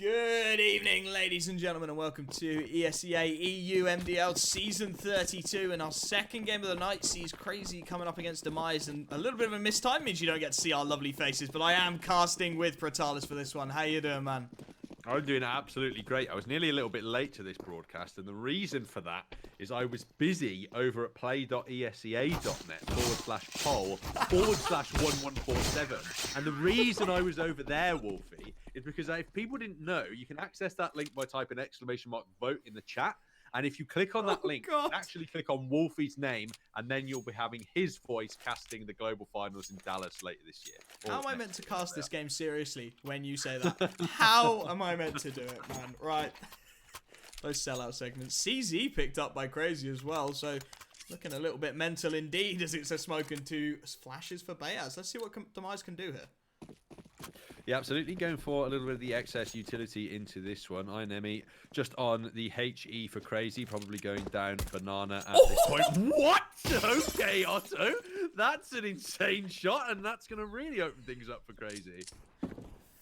Good evening, ladies and gentlemen, and welcome to Esea EU MDL Season 32. And our second game of the night sees CR4ZY coming up against Demise, and a little bit of a mistime means you don't get to see our lovely faces, but I am casting with Protalis for this one. How you doing, man? I'm doing absolutely great. I was nearly a little bit late to this broadcast, and the reason for that is I was busy over at play.esea.net/poll/1147. And the reason I was over there, Wolfie, is because if people didn't know, you can access that link by typing !vote in the chat. And if you click on that link, actually click on Wolfie's name, and then you'll be having his voice casting the global finals in Dallas later this year. How am I meant to cast this game seriously when you say that? How am I meant to do it, man? Right. Those sellout segments. CZ picked up by CR4ZY as well, so looking a little bit mental indeed as it's a smoke and two flashes for Bayaz. Let's see what Demise can do here. Yeah, absolutely. Going for a little bit of the excess utility into this one. Inemi just on the HE for CR4ZY, probably going down banana at this point. What? Okay, Otto. That's an insane shot, and that's going to really open things up for CR4ZY.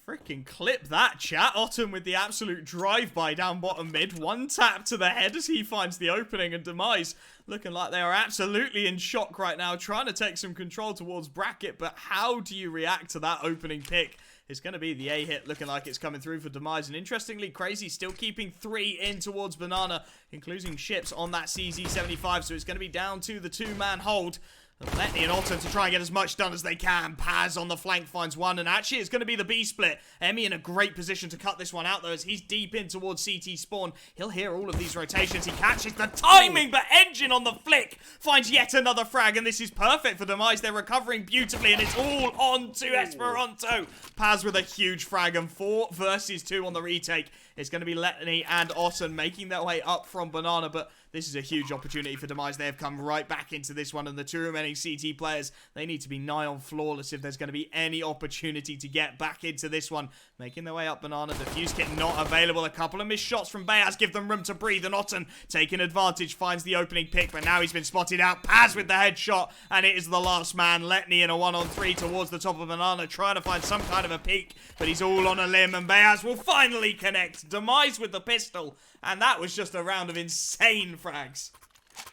Freaking clip that, chat. Autumn with the absolute drive-by down bottom mid. One tap to the head as he finds the opening, and Demise looking like they are absolutely in shock right now, trying to take some control towards bracket, but how do you react to that opening pick? It's going to be the A hit, looking like it's coming through for Demise. And interestingly, CR4ZY still keeping 3 in towards banana, including ships on that CZ75. So it's going to be down to the 2-man hold. Letney and Otton to try and get as much done as they can. Paz on the flank finds one, and actually it's going to be the B split. Emmy in a great position to cut this one out though, as he's deep in towards CT spawn. He'll hear all of these rotations. He catches the timing, but Engine on the flick finds yet another frag, and this is perfect for Demise. They're recovering beautifully, and it's all on to Esperanto. Paz with a huge frag, and 4 versus 2 on the retake. It's going to be Letney and Otton making their way up from banana, but this is a huge opportunity for Demise. They have come right back into this one, and the 2 remaining CT players, they need to be nigh on flawless if there's going to be any opportunity to get back into this one. Making their way up banana, defuse kit not available. A couple of missed shots from Bayaz give them room to breathe, and Otton taking advantage finds the opening pick, but now he's been spotted out. Paz with the headshot, and it is the last man. Letney in a 1-on-3 towards the top of banana, trying to find some kind of a peak, but he's all on a limb, and Bayaz will finally connect. Demise with the pistol, and that was just a round of insane frags.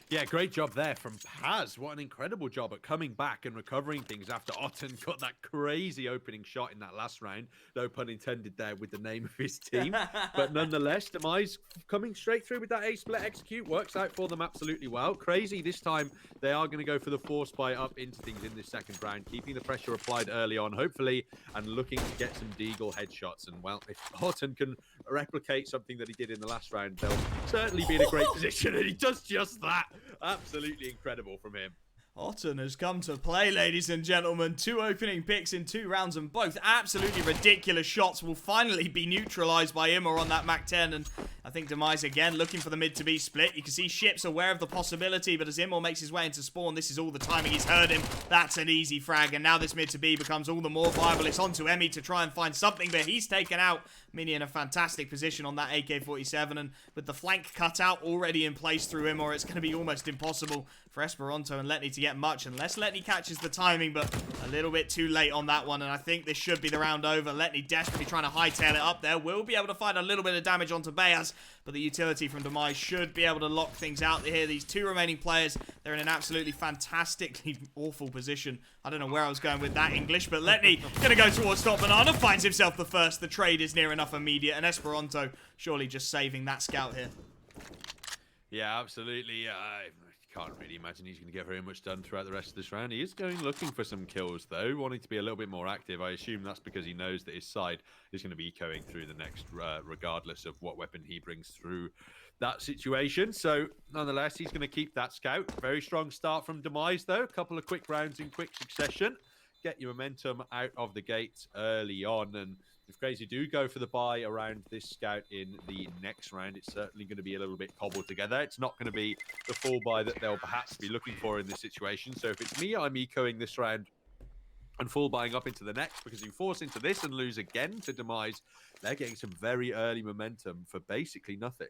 Yeah, great job there from Paz. What an incredible job at coming back and recovering things after Otton got that crazy opening shot in that last round. No pun intended there with the name of his team. But nonetheless, Demise coming straight through with that A-split execute. Works out for them absolutely well. CR4ZY this time, they are going to go for the force buy up into things in this second round, keeping the pressure applied early on, hopefully, and looking to get some Deagle headshots. And, well, if Otton can replicate something that he did in the last round, they'll certainly be in a great position, and he does just that. Absolutely incredible from him. Otton has come to play, ladies and gentlemen. 2 opening picks in 2 rounds, and both absolutely ridiculous shots will finally be neutralized by Imor on that Mach 10. And I think Demise again looking for the mid to B split. You can see Ships aware of the possibility, but as Imor makes his way into spawn, this is all the timing. He's heard him. That's an easy frag, and now this mid to B becomes all the more viable. It's on to Emmy to try and find something, but he's taken out. Mini in a fantastic position on that AK-47, and with the flank cut out already in place through Imor, it's going to be almost impossible for Esperanto and Letney to get much, unless Letney catches the timing, but a little bit too late on that one, and I think this should be the round over. Letney desperately trying to hightail it up there. Will be able to find a little bit of damage onto Bayaz, but the utility from Demise should be able to lock things out here. These 2 remaining players, they're in an absolutely fantastically awful position. I don't know where I was going with that English, but Letney going to go towards top banana, finds himself the first. The trade is near enough immediate, and Esperanto surely just saving that scout here. Yeah, absolutely. I can't really imagine he's going to get very much done throughout the rest of this round. He is going looking for some kills, though, wanting to be a little bit more active. I assume that's because he knows that his side is going to be echoing through the next, regardless of what weapon he brings through that situation. So, nonetheless, he's going to keep that scout. Very strong start from Demise, though. A couple of quick rounds in quick succession. Get your momentum out of the gate early on, and if CR4ZY do go for the buy around this scout in the next round, it's certainly going to be a little bit cobbled together. It's not going to be the full buy that they'll perhaps be looking for in this situation. So if it's me, I'm ecoing this round and full buying up into the next, because you force into this and lose again to Demise, they're getting some very early momentum for basically nothing.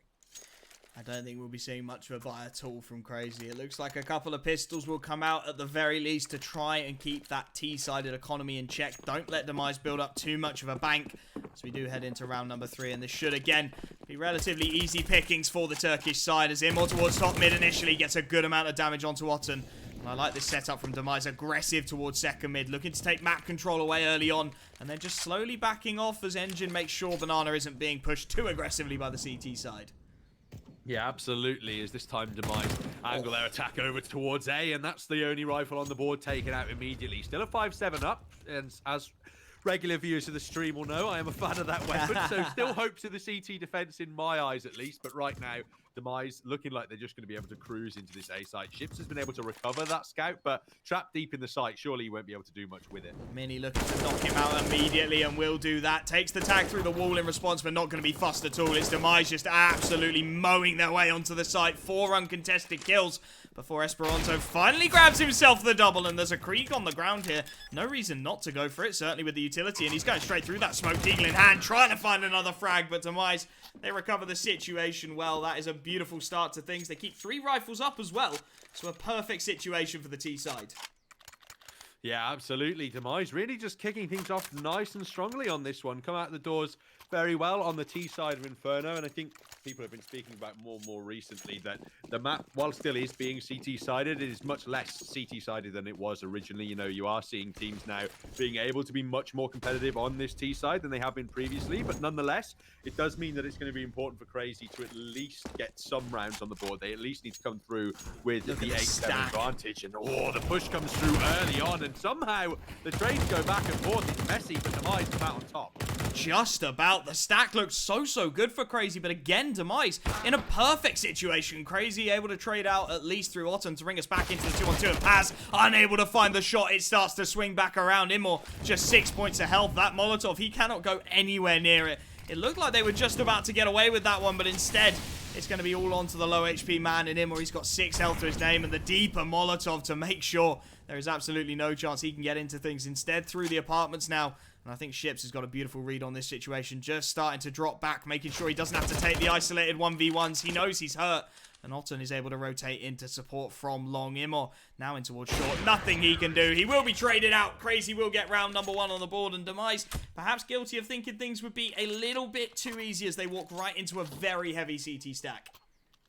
I don't think we'll be seeing much of a buy at all from Crazy. It looks like a couple of pistols will come out at the very least to try and keep that T-sided economy in check. Don't let Demise build up too much of a bank as we do head into round number 3. And this should, again, be relatively easy pickings for the Turkish side as Immor towards top mid initially gets a good amount of damage onto Otten. And I like this setup from Demise. Aggressive towards second mid, looking to take map control away early on. And then just slowly backing off as Engine makes sure Banana isn't being pushed too aggressively by the CT side. Yeah, absolutely. As this time Demise angle their attack over towards A, and that's the only rifle on the board taken out immediately. Still a 5-7 up, and as regular viewers of the stream will know, I am a fan of that weapon, so still hope to the CT defense in my eyes at least, but right now, Demise looking like they're just going to be able to cruise into this A site. Ships has been able to recover that scout, but trapped deep in the site, surely he won't be able to do much with it. Mini looking to knock him out immediately and will do that. Takes the tag through the wall in response, but not going to be fussed at all. It's Demise just absolutely mowing their way onto the site. 4 uncontested kills before Esperanto finally grabs himself the double, and there's a Krieg on the ground here. No reason not to go for it, certainly with the utility, and he's going straight through that smoke, eagle in hand, trying to find another frag, but Demise, they recover the situation well. That is a beautiful start to things. They keep 3 rifles up as well, so a perfect situation for the T side. Yeah, absolutely. Demise really just kicking things off nice and strongly on this one. Come out the doors very well on the T side of Inferno, and I think people have been speaking about more recently that the map, while still is being CT-sided, it is much less CT-sided than it was originally. You know, you are seeing teams now being able to be much more competitive on this T side than they have been previously, but nonetheless, it does mean that it's going to be important for Crazy to at least get some rounds on the board. They at least need to come through with the 8-7 advantage, and the push comes through early on, and somehow the trades go back and forth. It's messy, but Demise come out on top. Just about. The stack looks so good for Crazy, but again, Demise in a perfect situation. Crazy able to trade out at least through Otten to bring us back into the 2-on-2, and Paz unable to find the shot. It starts to swing back around. Immor just 6 points of health. That Molotov, he cannot go anywhere near it. It looked like they were just about to get away with that one, but instead it's going to be all onto the low HP man in Immor. He's got 6 health to his name, and the deeper Molotov to make sure there is absolutely no chance he can get into things. Instead, through the apartments now. And I think Ships has got a beautiful read on this situation. Just starting to drop back, making sure he doesn't have to take the isolated 1v1s. He knows he's hurt. And Otten is able to rotate into support from long. Immor now in towards short. Nothing he can do. He will be traded out. Crazy will get round number 1 on the board. And Demise, perhaps guilty of thinking things would be a little bit too easy as they walk right into a very heavy CT stack.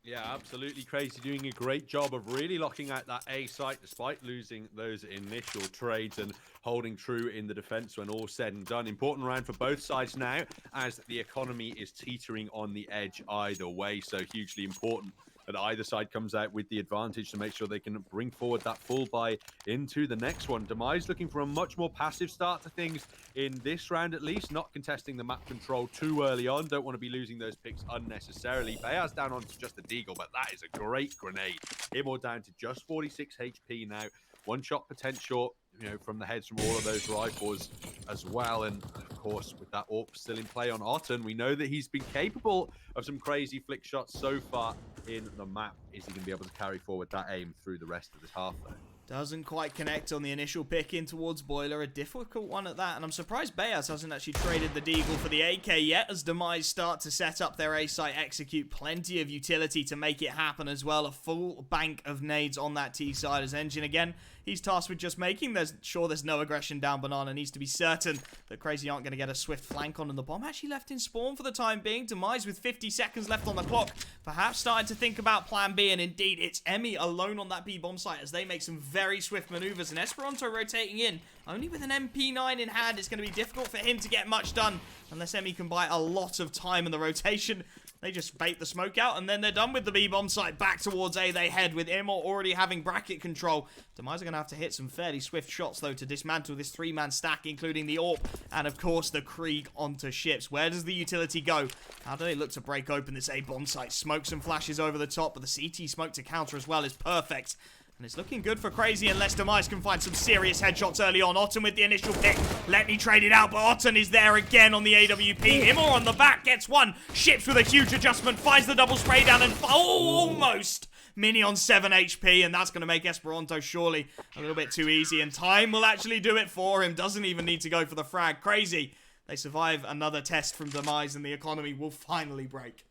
Yeah, absolutely. Crazy doing a great job of really locking out that A site despite losing those initial trades and holding true in the defense when all said and done. Important round for both sides now as the economy is teetering on the edge either way, so hugely important that either side comes out with the advantage to make sure they can bring forward that full buy into the next one. Demise looking for a much more passive start to things in this round at least, not contesting the map control too early on. Don't want to be losing those picks unnecessarily. Bayaz down onto just the deagle, but that is a great grenade. Immor down to just 46 HP now. 1 shot potential, you know, from the heads from all of those rifles as well. And of course, with that AWP still in play on Otten, we know that he's been capable of some crazy flick shots so far in the map. Is he going to be able to carry forward that aim through the rest of this half though? Doesn't quite connect on the initial pick in towards Boiler. A difficult one at that. And I'm surprised Bayaz hasn't actually traded the Deagle for the AK yet, as Demise start to set up their A site, execute plenty of utility to make it happen as well. A full bank of nades on that T side as Engine again. He's tasked with just making sure there's no aggression down Banana. Needs to be certain that Crazy aren't going to get a swift flank on, and the bomb actually left in spawn for the time being. Demise with 50 seconds left on the clock, perhaps starting to think about plan B, and indeed it's Emmy alone on that B bomb site as they make some very swift maneuvers, and Esperanto rotating in only with an MP9 in hand. It's going to be difficult for him to get much done unless Emmy can buy a lot of time in the rotation. They just bait the smoke out, and then they're done with the B-bomb site. Back towards A they head, with Immor already having bracket control. Demise are going to have to hit some fairly swift shots, though, to dismantle this 3-man stack, including the AWP, and of course the Krieg onto Ships. Where does the utility go? How do they look to break open this A-bomb site? Smokes and flashes over the top, but the CT smoke to counter as well is perfect. And it's looking good for Crazy unless Demise can find some serious headshots early on. Otten with the initial pick. Let me trade it out, but Otten is there again on the AWP. Immor on the back gets one. Ships with a huge adjustment. Finds the double spray down and almost. Mini on 7 HP, and that's going to make Esperanto surely a little bit too easy. And time will actually do it for him. Doesn't even need to go for the frag. Crazy. They survive another test from Demise, and the economy will finally break.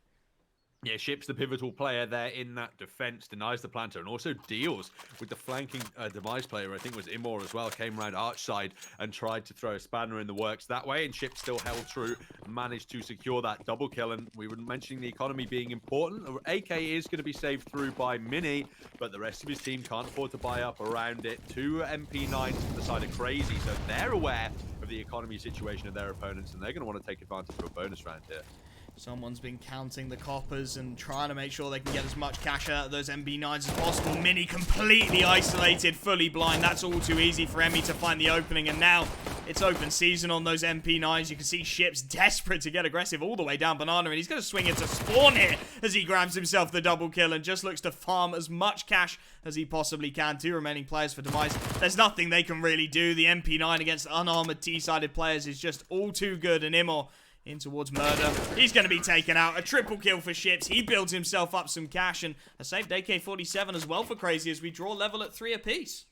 Yeah, Ship's the pivotal player there in that defense, denies the planter, and also deals with the flanking Demise player, I think it was Immor as well, came around Arch side and tried to throw a spanner in the works that way, and Ship still held true, managed to secure that double kill, and we were mentioning the economy being important. AK is going to be saved through by Mini, but the rest of his team can't afford to buy up around it. 2 MP9s to the side of Crazy, so they're aware of the economy situation of their opponents, and they're going to want to take advantage of a bonus round here. Someone's been counting the coppers and trying to make sure they can get as much cash out of those MB9s as possible. Mini completely isolated, fully blind. That's all too easy for Emmy to find the opening. And now it's open season on those MP9s. You can see Ship's desperate to get aggressive all the way down Banana. And he's going to swing into spawn here as he grabs himself the double kill and just looks to farm as much cash as he possibly can. 2 remaining players for Demise. There's nothing they can really do. The MP9 against unarmored T-sided players is just all too good. And Immor in towards Murder. He's going to be taken out. A triple kill for Ships. He builds himself up some cash, and a saved AK-47 as well for Crazy as we draw level at 3 apiece.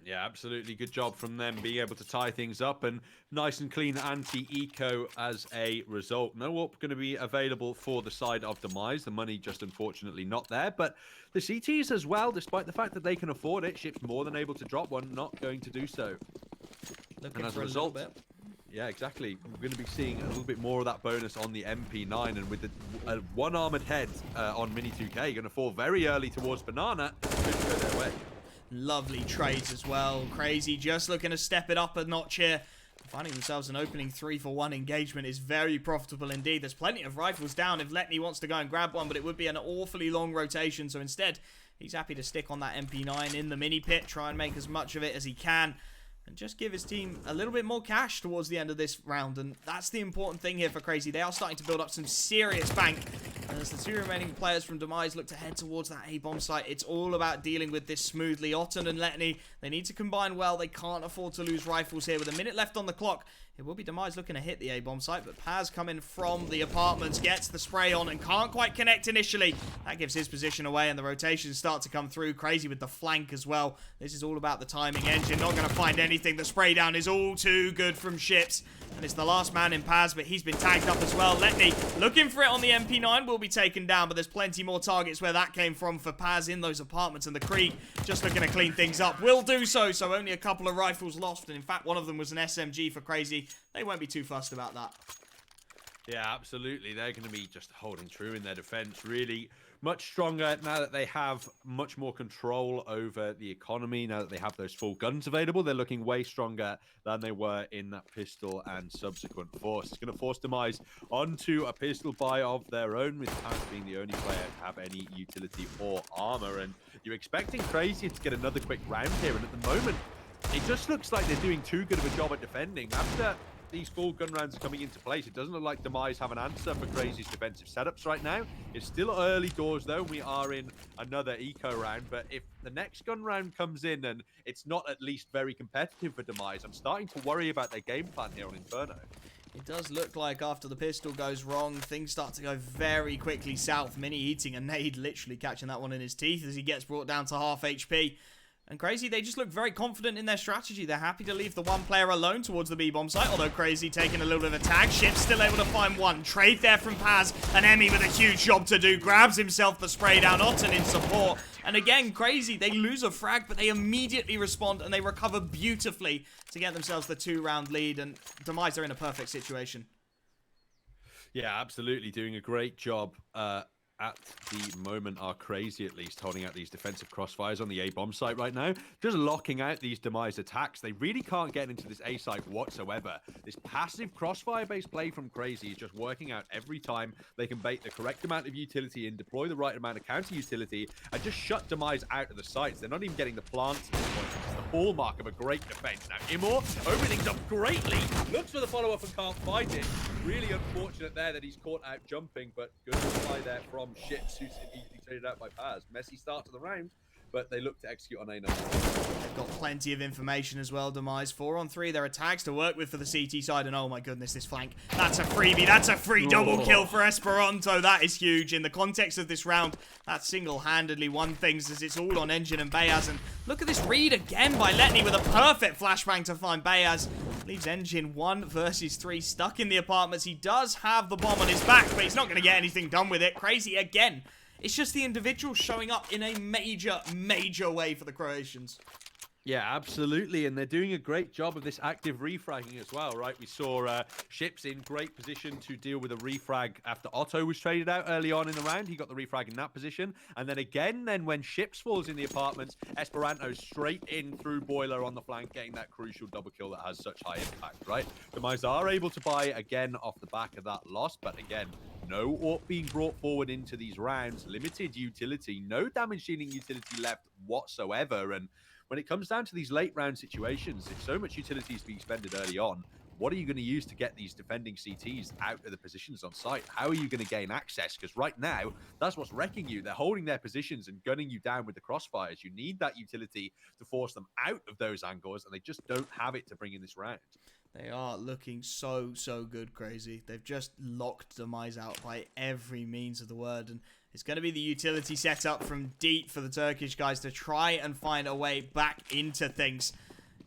Yeah, absolutely. Good job from them being able to tie things up, and nice and clean anti-eco as a result. No AWP going to be available for the side of Demise. The money just unfortunately not there, but the CTs as well, despite the fact that they can afford it, Ship's more than able to drop one, not going to do so. Looking and as for a result, little bit. Yeah, exactly. We're going to be seeing a little bit more of that bonus on the MP9, and with the one armored head on Mini 2K, going to fall very early towards Banana. Could go their way. Lovely trades as well. Crazy just looking to step it up a notch here. Finding themselves an opening 3-for-1 engagement is very profitable indeed. There's plenty of rifles down if Letney wants to go and grab one, but it would be an awfully long rotation. So instead, he's happy to stick on that MP9 in the mini pit, try and make as much of it as he can, and just give his team a little bit more cash towards the end of this round. And that's the important thing here for Crazy. They are starting to build up some serious bank. And as the 2 remaining players from Demise look to head towards that A-bomb site, it's all about dealing with this smoothly. Otten and Letney, they need to combine well. They can't afford to lose rifles here. With a minute left on the clock, it will be Demise looking to hit the A-bomb site, but Paz coming from the apartments, gets the spray on and can't quite connect initially. That gives his position away, and the rotations start to come through. Crazy with the flank as well. This is all about the timing. Engine not going to find anything. The spray down is all too good from Ships, and it's the last man in Paz, but he's been tagged up as well. Letney looking for it on the MP9, will be taken down, but there's plenty more targets where that came from for Paz in those apartments, and the Krieg just looking to clean things up. Will do so, so only a couple of rifles lost, and in fact one of them was an SMG for Crazy. They won't be too fussed about that. Yeah, absolutely. They're going to be just holding true in their defense. Really much stronger now that they have much more control over the economy. Now that they have those full guns available, they're looking way stronger than they were in that pistol and subsequent force. It's going to force Demise onto a pistol buy of their own, with Paz being the only player to have any utility or armor. And you're expecting Crazy to get another quick round here, and at the moment, it just looks like they're doing too good of a job at defending. After these full gun rounds are coming into place, it doesn't look like Demise have an answer for Crazy's defensive setups right now. It's still early doors though. We are in another eco round, but if the next gun round comes in and it's not at least very competitive for Demise, I'm starting to worry about their game plan here on Inferno. It does look like after the pistol goes wrong, things start to go very quickly south. Mini eating a nade, literally catching that one in his teeth as he gets brought down to half HP. And Crazy, they just look very confident in their strategy. They're happy to leave the one player alone towards the B-bomb site, although Crazy taking a little bit of a tag. Ship's still able to find one. Trade there from Paz, and Emmy with a huge job to do. Grabs himself the spray down. Otten in support. And again, Crazy, they lose a frag, but they immediately respond, and they recover beautifully to get themselves the 2-round lead. And Demise are in a perfect situation. Yeah, absolutely. Doing a great job at the moment, are Crazy at least holding out these defensive crossfires on the A-bomb site right now, just locking out these Demise attacks. They really can't get into this A site whatsoever. This passive crossfire-based play from Crazy is just working out every time. They can bait the correct amount of utility and deploy the right amount of counter utility and just shut Demise out of the sites. They're not even getting the plants at this point. It's the hallmark of a great defense. Now Immor opening things up greatly, looks for the follow-up and can't find it. Really unfortunate there that he's caught out jumping, but good reply there from Ships, who's easily traded out by Paz. Messy start to the round, but they look to execute on A number. They've got plenty of information as well, Demise. 4-on-3, there are tags to work with for the CT side, and oh my goodness, this flank. That's a freebie. That's a free double kill for Esperanto. That is huge. In the context of this round, that single-handedly won things as it's all on Engine and Bayaz. And look at this read again by Letney with a perfect flashbang to find Bayaz. Leaves Engine 1 versus 3 stuck in the apartments. He does have the bomb on his back, but he's not going to get anything done with it. Crazy again. It's just the individuals showing up in a major way for the Croatians. Yeah, absolutely, and they're doing a great job of this active refragging as well, right? We saw Ships in great position to deal with a refrag after Otto was traded out early on in the round. He got the refrag in that position, and then again, when Ships falls in the apartments, Esperanto straight in through Boiler on the flank, getting that crucial double kill that has such high impact, right? Demise are able to buy again off the back of that loss, but again, no AWP being brought forward into these rounds, limited utility, no damage dealing utility left whatsoever, and when it comes down to these late round situations, if so much utility is being expended early on, what are you going to use to get these defending CTs out of the positions on site? How are you going to gain access? Because right now, that's what's wrecking you. They're holding their positions and gunning you down with the crossfires. You need that utility to force them out of those angles, and they just don't have it to bring in this round. They are looking so good, Crazy. They've just locked Demise out by every means of the word, and it's going to be the utility setup from deep for the Turkish guys to try and find a way back into things.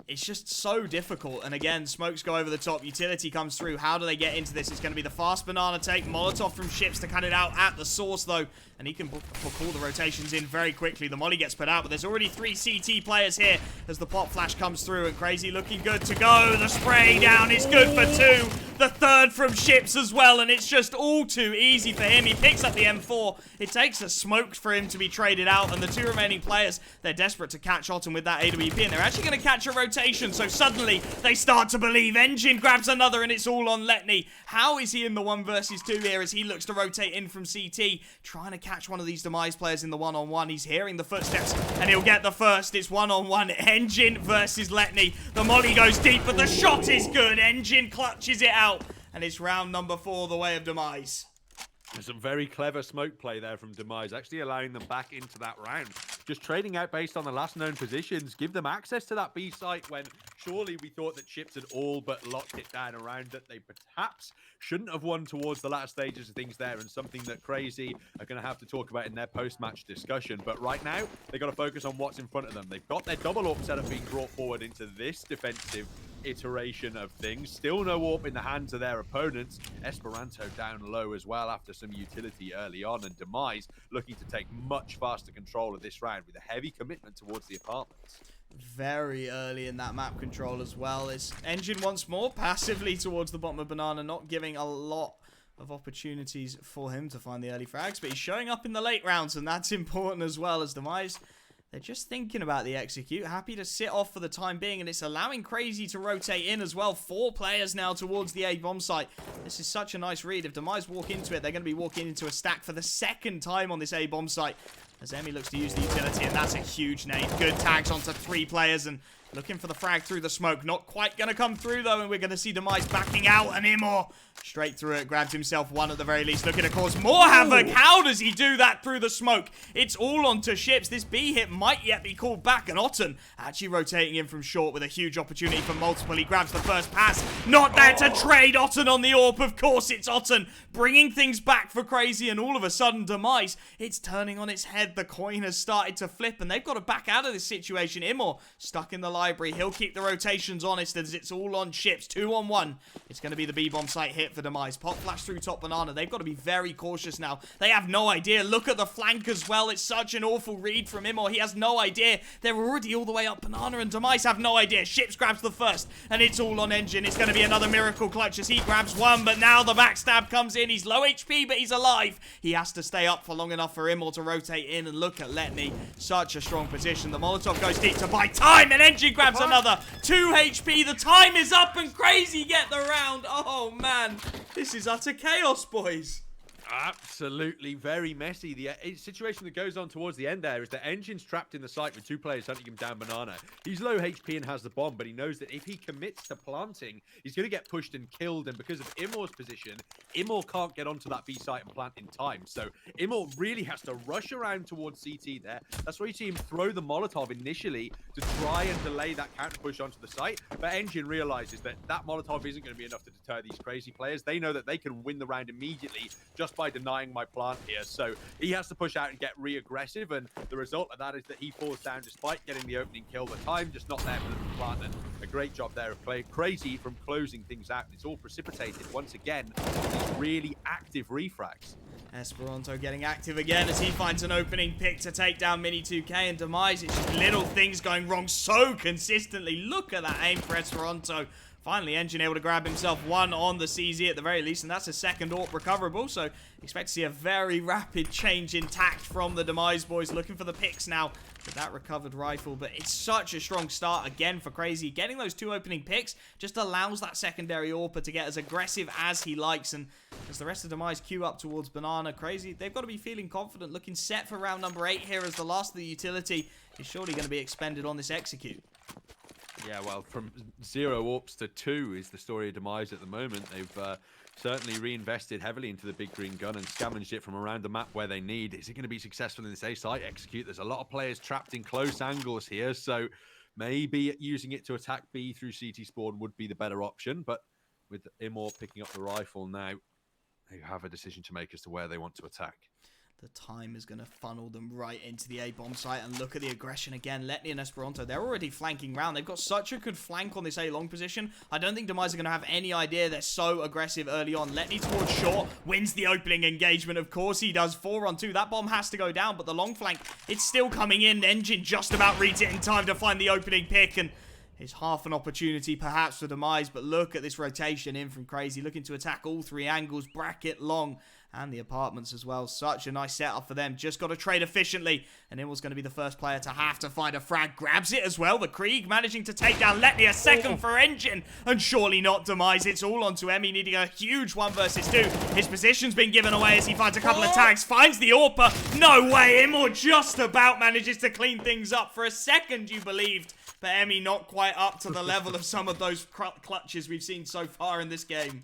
It's just so difficult, and again, smokes go over the top, utility comes through. How do they get into this? It's going to be the fast banana take, Molotov from Ships to cut it out at the source though, and he can book all the rotations in very quickly. The molly gets put out, but there's already 3 CT players here as the pop flash comes through, and Crazy looking good to go. The spray down is good for 2. The third from Ships as well, and it's just all too easy for him. He picks up the M4. It takes a smoke for him to be traded out, and the 2 remaining players, they're desperate to catch Otton with that AWP, and they're actually going to catch a rotation, so suddenly they start to believe. Engine grabs another, and it's all on Letny. How is he in the 1 versus 2 here as he looks to rotate in from CT, trying to catch one of these Demise players in the one-on-one. He's hearing the footsteps, and he'll get the first. It's one-on-one. Engine versus Letny. The molly goes deep, but the shot is good. Engine clutches it out, and it's round number 4 the way of Demise. There's some very clever smoke play there from Demise, actually allowing them back into that round. Just trading out based on the last known positions, give them access to that B site when surely we thought that Ships had all but locked it down around that they perhaps shouldn't have won towards the latter stages of things there, and something that Crazy are going to have to talk about in their post-match discussion. But right now, they've got to focus on what's in front of them. They've got their double AWP setup being brought forward into this defensive iteration of things. Still no AWP in the hands of their opponents. Esperanto down low as well after some utility early on, and Demise looking to take much faster control of this round with a heavy commitment towards the apartments. Very early in that map control as well. It's Engine once more passively towards the bottom of Banana, not giving a lot of opportunities for him to find the early frags, but he's showing up in the late rounds, and that's important as well as Demise. They're just thinking about the execute, happy to sit off for the time being, and it's allowing Crazy to rotate in as well. 4 players now towards the A bomb site. This is such a nice read. If Demise walk into it, they're going to be walking into a stack for the 2nd time on this A bomb site, as Emi looks to use the utility, and that's a huge nade. Good tags onto 3 players, and looking for the frag through the smoke. Not quite going to come through, though, and we're going to see Demise backing out, and Imor straight through it, grabs himself 1 at the very least, looking to cause more havoc. How does he do that through the smoke? It's all onto Ships. This B hit might yet be called back, and Otton actually rotating in from short with a huge opportunity for multiple. He grabs the first pass. Not there to trade Otton on the AWP. Of course, it's Otton bringing things back for Crazy, and all of a sudden, Demise, it's turning on its head. The coin has started to flip, and they've got to back out of this situation. Imor stuck in the library. He'll keep the rotations honest as it's all on Ships. 2 on 1. It's going to be the B-bomb site hit for Demise. Pop flash through top banana. They've got to be very cautious now. They have no idea. Look at the flank as well. It's such an awful read from Imor. He has no idea. They're already all the way up banana, and Demise have no idea. Ships grabs the first, and it's all on Engine. It's going to be another miracle clutch as he grabs 1, but now the backstab comes in. He's low HP, but he's alive. He has to stay up for long enough for Imor to rotate in, and look at Letny. Such a strong position. The Molotov goes deep to buy time, and Engine grabs another 2 HP. The time is up, and Crazy get the round. Oh, man. This is utter chaos, boys. Absolutely very messy. The situation that goes on towards the end there is that Engine's trapped in the site with 2 players hunting him down banana. He's low HP and has the bomb, but he knows that if he commits to planting, he's going to get pushed and killed, and because of Imor's position, Imor can't get onto that B site and plant in time. So Imor really has to rush around towards CT there. That's why you see him throw the Molotov initially to try and delay that counter push onto the site, but Engine realizes that that Molotov isn't going to be enough to deter these Crazy players. They know that they can win the round immediately just by denying my plant here. So he has to push out and get re-aggressive, and the result of that is that he falls down despite getting the opening kill. The time just not there for the plant, and a great job there of Crazy from closing things out. And it's all precipitated once again these really active refrags. Esperanto getting active again as he finds an opening pick to take down Mini 2K, and Demise. It's just little things going wrong so consistently. Look at that aim for Esperanto. Finally, Engine able to grab himself one on the CZ at the very least, and that's a second AWP recoverable. So expect to see a very rapid change in tact from the Demise boys, looking for the picks now with that recovered rifle. But it's such a strong start again for Crazy. Getting those two opening picks just allows that secondary AWPer to get as aggressive as he likes. And as the rest of Demise queue up towards Banana, Crazy, they've got to be feeling confident, looking set for round number 8 here, as the last of the utility is surely going to be expended on this execute. Yeah, well, from 0 AWPs to 2 is the story of Demise at the moment. They've certainly reinvested heavily into the big green gun and scavenged it from around the map where they need. Is it going to be successful in this A site execute? There's a lot of players trapped in close angles here, so maybe using it to attack B through CT spawn would be the better option. But with Imor picking up the rifle now, they have a decision to make as to where they want to attack. The time is going to funnel them right into the A-bomb site, and look at the aggression again. Letney and Esperanto, they're already flanking round. They've got such a good flank on this A-long position. I don't think Demise are going to have any idea they're so aggressive early on. Letney towards short, wins the opening engagement. Of course he does, 4-on-2. That bomb has to go down, but the long flank, it's still coming in. Engine just about reads it in time to find the opening pick, and it's half an opportunity perhaps for Demise, but look at this rotation in from Crazy, looking to attack all three angles, bracket, long, and the apartments as well. Such a nice setup for them. Just got to trade efficiently, and Immel's going to be the first player to have to find a frag. Grabs it as well. The Krieg managing to take down Letney. A second for Engine, and surely not Demise. It's all onto Emmy, needing a huge 1 versus 2. His position's been given away as he finds a couple of tags. Finds the AWPer. No way. Immel just about manages to clean things up. For a second, you believed, but Emmy not quite up to the level of some of those clutches we've seen so far in this game.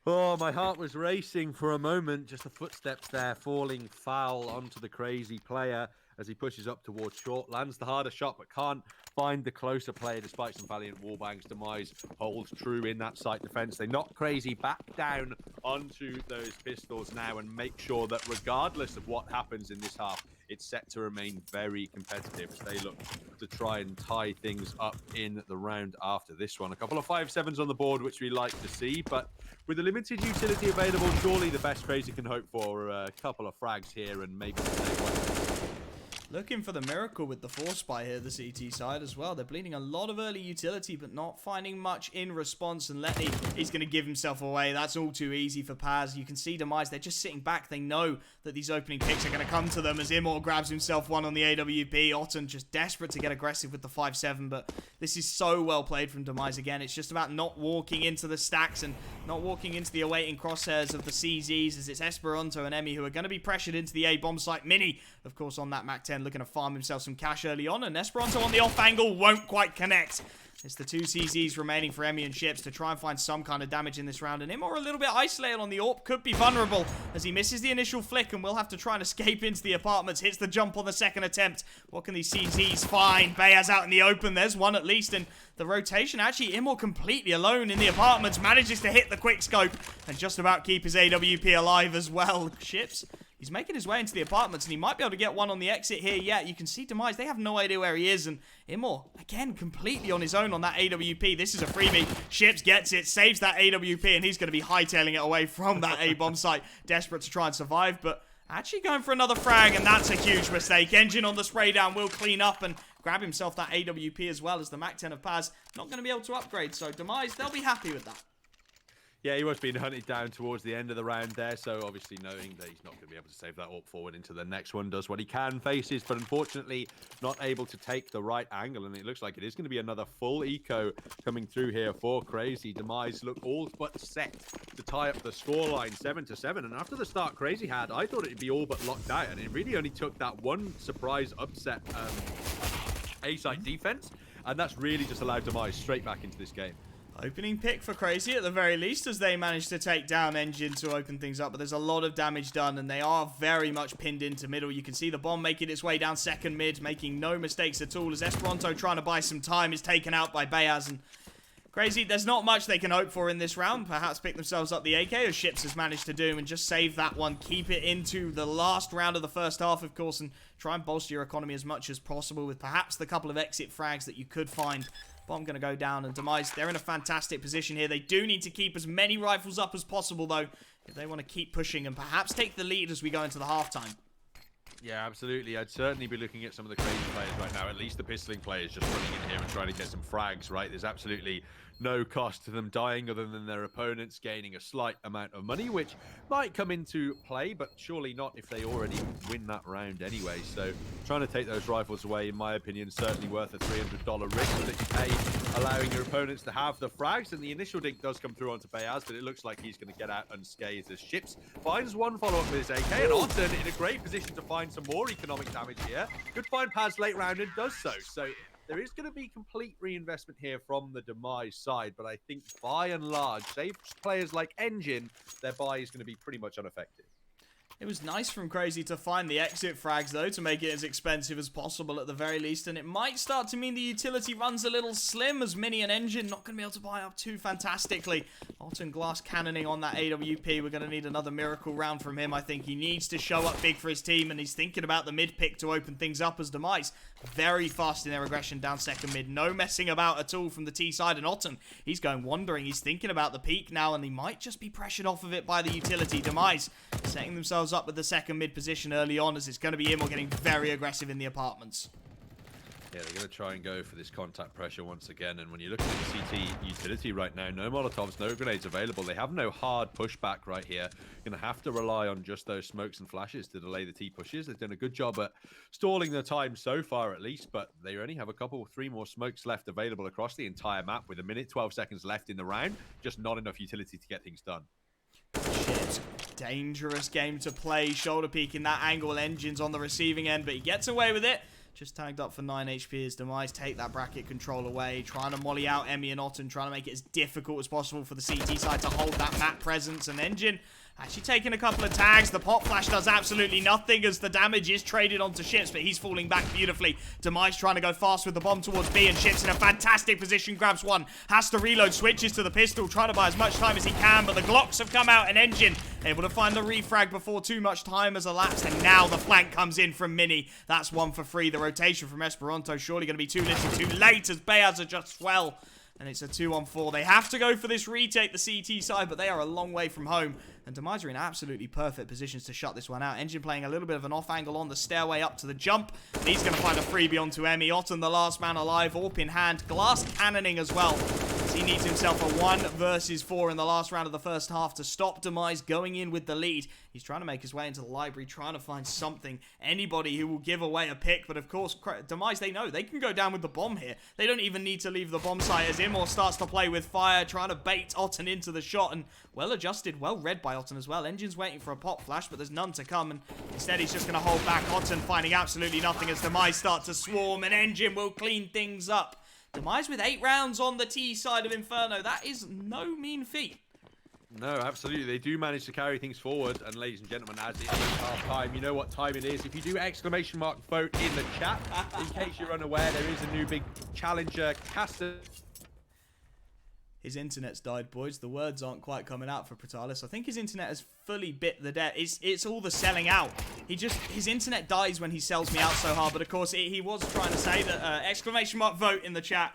Oh, my heart was racing for a moment. Just the footsteps there, falling foul onto the Crazy player as he pushes up towards short. Lands the harder shot, but can't find the closer player despite some valiant wallbangs. Demise holds true in that site defense. They knock Crazy back down onto those pistols now and make sure that regardless of what happens in this half, it's set to remain very competitive as they look to try and tie things up in the round after this one. A couple of 5-7s on the board, which we like to see, but with the limited utility available, surely the best Crazy can hope for a couple of frags here and maybe take one. Looking for the miracle with the force spy here, the CT side as well. They're bleeding a lot of early utility, but not finding much in response. And Letney is going to give himself away. That's all too easy for Paz. You can see Demise, they're just sitting back. They know that these opening picks are going to come to them as Immor grabs himself one on the AWP. Otten just desperate to get aggressive with the 5-7, but this is so well played from Demise again. It's just about not walking into the stacks and not walking into the awaiting crosshairs of the CZs, as it's Esperanto and Emmy who are going to be pressured into the A-bomb site. Mini, of course, on that Mac 10, looking to farm himself some cash early on, and Esperanto on the off angle won't quite connect. It's the two CZs remaining for Emmy and Ships to try and find some kind of damage in this round, and Immor a little bit isolated on the AWP, could be vulnerable as he misses the initial flick and will have to try and escape into the apartments. Hits the jump on the second attempt. What can these CZs find? Bayaz out in the open. There's one at least, and the rotation, actually Immor completely alone in the apartments, manages to hit the quick scope and just about keep his AWP alive as well. Ships, he's making his way into the apartments, and he might be able to get one on the exit here. Yeah, you can see Demise, they have no idea where he is, and Immor, again, completely on his own on that AWP. This is a freebie. Ships gets it, saves that AWP, and he's going to be hightailing it away from that A-bomb site, desperate to try and survive, but actually going for another frag, and that's a huge mistake. Engine on the spray down will clean up and grab himself that AWP as well, as the Mac 10 of Paz not going to be able to upgrade, so Demise, they'll be happy with that. Yeah, he was being hunted down towards the end of the round there, so obviously knowing that he's not going to be able to save that AWP forward into the next one, does what he can, faces, but unfortunately not able to take the right angle, and it looks like it is going to be another full eco coming through here for Crazy. Demise look all but set to tie up the scoreline 7-7, and after the start Crazy had, I thought it'd be all but locked out, and it really only took that one surprise upset A-side defense, and that's really just allowed Demise straight back into this game. Opening pick for Crazy at the very least, as they managed to take down Engine to open things up, but there's a lot of damage done, and they are very much pinned into middle. You can see the bomb making its way down second mid, making no mistakes at all, as Esperanto trying to buy some time is taken out by Bayaz, and Crazy, there's not much they can hope for in this round. Perhaps pick themselves up the AK, as Ships has managed to do, and just save that one. Keep it into the last round of the first half, of course, and try and bolster your economy as much as possible with perhaps the couple of exit frags that you could find. Bomb going to go down, and Demise, they're in a fantastic position here. They do need to keep as many rifles up as possible, though, if they want to keep pushing and perhaps take the lead as we go into the halftime. Yeah, absolutely. I'd certainly be looking at some of the crazy players right now, at least the pistoling players just running in here and trying to get some frags, right? There's absolutely no cost to them dying other than their opponents gaining a slight amount of money, which might come into play, but surely not if they already win that round anyway. So trying to take those rifles away, in my opinion, certainly worth a $300 risk that you pay, allowing your opponents to have the frags. And the initial dink does come through onto Bayaz, but it looks like he's going to get out unscathed as Ships finds one follow-up with his AK, and Otten in a great position to find some more economic damage here. Could find Paz late round and does so. So there is going to be complete reinvestment here from the Demise side, but I think by and large, save players like Engine, their buy is going to be pretty much unaffected. It was nice from Crazy to find the exit frags, though, to make it as expensive as possible at the very least, and it might start to mean the utility runs a little slim, as Mini and Engine not going to be able to buy up too fantastically. Otten glass cannoning on that AWP. We're going to need another miracle round from him. I think he needs to show up big for his team, and he's thinking about the mid pick to open things up as Demise. Very fast in their aggression down second mid. No messing about at all from the T side, and Otten, he's going wandering. He's thinking about the peak now, and he might just be pressured off of it by the utility. Demise setting themselves up with the second mid position early on, as it's going to be Immo getting very aggressive in the apartments. Yeah, they're going to try and go for this contact pressure once again. And when you look at the CT utility right now, no Molotovs, no grenades available. They have no hard pushback right here. Going to have to rely on just those smokes and flashes to delay the T pushes. They've done a good job at stalling the time so far, at least. But they only have three more smokes left available across the entire map with 1:12 seconds left in the round. Just not enough utility to get things done. Shit. Dangerous game to play. Shoulder peek in that angle. Engine's on the receiving end, but he gets away with it. Just tagged up for 9 HP as Demise take that bracket control away. Trying to molly out Emmy and Otten. Trying to make it as difficult as possible for the CT side to hold that map presence. And Engine actually taking a couple of tags. The pop flash does absolutely nothing as the damage is traded onto Ships, but he's falling back beautifully. Demise trying to go fast with the bomb towards B, and Ships in a fantastic position. Grabs one. Has to reload. Switches to the pistol. Trying to buy as much time as he can, but the Glocks have come out, and Engine able to find the refrag before too much time has elapsed, and now the flank comes in from Mini. That's one for free. The rotation from Esperanto surely going to be too little too late as Bayaz adjusts well. And it's a 2-on-4. They have to go for this retake, the CT side, but they are a long way from home. And Demise are in absolutely perfect positions to shut this one out. Engine playing a little bit of an off angle on the stairway up to the jump. And he's going to find a freebie onto Emmy. Otten, the last man alive, AWP in hand. Glass cannoning as well. He needs himself a 1 versus 4 in the last round of the first half to stop Demise going in with the lead. He's trying to make his way into the library, trying to find something, anybody who will give away a pick. But of course, Demise, they know they can go down with the bomb here. They don't even need to leave the bomb site as Immor starts to play with fire, trying to bait Otten into the shot. And well adjusted, well read by Otten as well. Engine's waiting for a pop flash, but there's none to come. And instead, he's just going to hold back. Otten finding absolutely nothing as Demise start to swarm, and Engine will clean things up. Demise with 8 rounds on the T side of Inferno. That is no mean feat. No, absolutely. They do manage to carry things forward. And ladies and gentlemen, as it is half time, you know what time it is. If you do exclamation mark vote in the chat, in case you're unaware, there is a new big challenger caster. His internet's died, boys. The words aren't quite coming out for Protalis. I think his internet has fully bit the debt. It's all the selling out. His internet dies when he sells me out so hard. But of course, he was trying to say that exclamation mark vote in the chat.